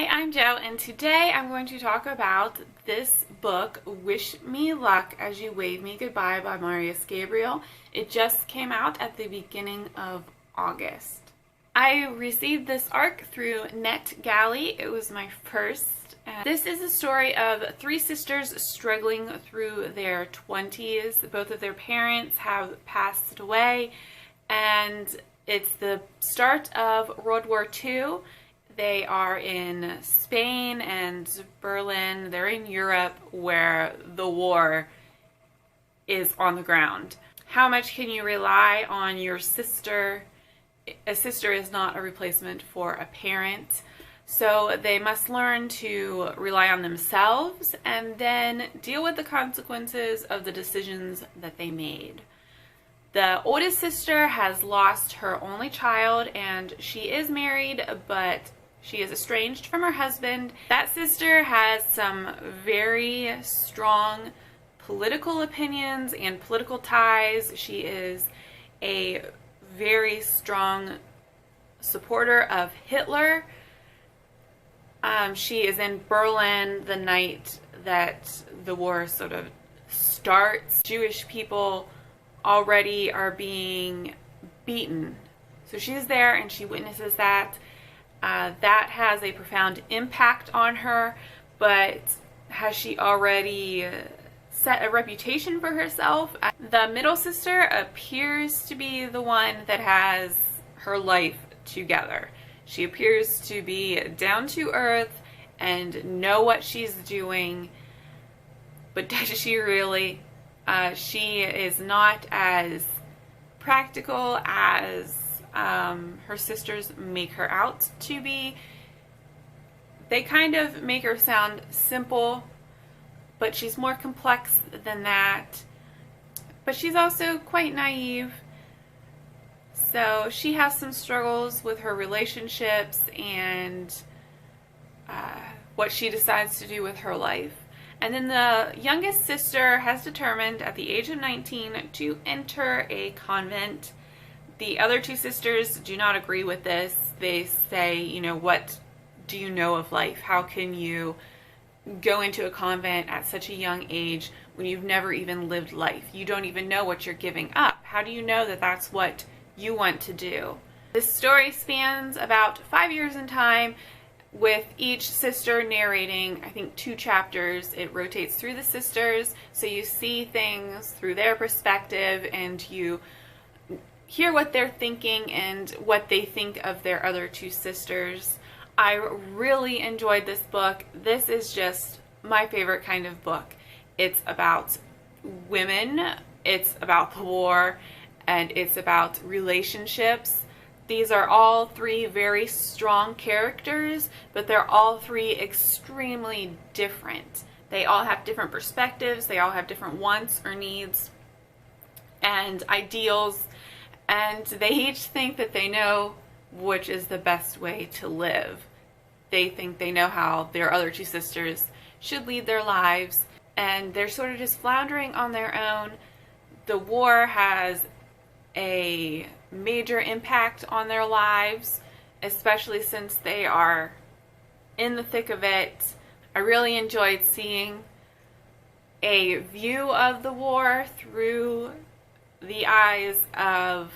Hi, I'm Jo, and today I'm going to talk about this book, Wish Me Luck as You Wave Me Goodbye by Marius Gabriel. It just came out at the beginning of August. I received this ARC through Net Galley. It was my first. And this is a story of three sisters struggling through their 20s. Both of their parents have passed away, and it's the start of World War II. They are in Spain and Berlin. They're in Europe where the war is on the ground. How much can you rely on your sister? A sister is not a replacement for a parent. So they must learn to rely on themselves and then deal with the consequences of the decisions that they made. The oldest sister has lost her only child, and she is married, but she is estranged from her husband. That sister has some very strong political opinions and political ties. She is a very strong supporter of Hitler. She is in Berlin the night that the war sort of starts. Jewish people already are being beaten. So she's there and she witnesses that. That has a profound impact on her, but has she already set a reputation for herself? The middle sister appears to be the one that has her life together. She appears to be down to earth and know what she's doing, but does she really? She is not as practical as her sisters make her out to be. They kind of make her sound simple, but she's more complex than that. But she's also quite naive. So she has some struggles with her relationships and what she decides to do with her life. And then the youngest sister has determined at the age of 19 to enter a convent. The other two sisters do not agree with this. They say, you know, what do you know of life? How can you go into a convent at such a young age when you've never even lived life? You don't even know what you're giving up. How do you know that that's what you want to do? This story spans about 5 years in time, with each sister narrating, I think, 2 chapters. It rotates through the sisters, so you see things through their perspective and you hear what they're thinking and what they think of their other 2 sisters. I really enjoyed this book. This is just my favorite kind of book. It's about women, it's about the war, and it's about relationships. These are all 3 very strong characters, but they're all 3 extremely different. They all have different perspectives, they all have different wants or needs and ideals, and they each think that they know which is the best way to live. They think they know how their other 2 sisters should lead their lives, and they're sort of just floundering on their own. The war has a major impact on their lives, especially since they are in the thick of it. I really enjoyed seeing a view of the war through the eyes of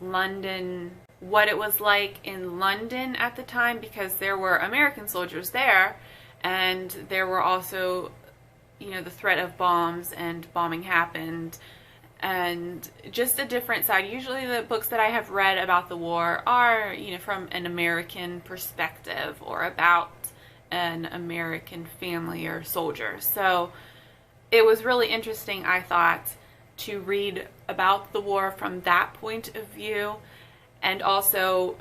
London, what it was like in London at the time, because there were American soldiers there, and there were also, you know, the threat of bombs, and bombing happened, and just a different side. Usually the books that I have read about the war are, you know, from an American perspective or about an American family or soldier. So it was really interesting, I thought, to read about the war from that point of view, and also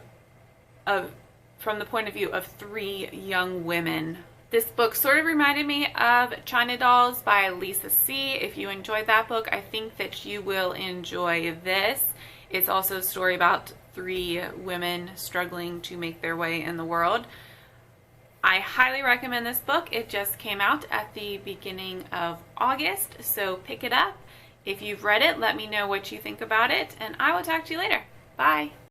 from the point of view of 3 young women. This book sort of reminded me of China Dolls by Lisa C. If you enjoyed that book, I think that you will enjoy this. It's also a story about 3 women struggling to make their way in the world. I highly recommend this book. It just came out at the beginning of August, so pick it up. If you've read it, let me know what you think about it, and I will talk to you later. Bye!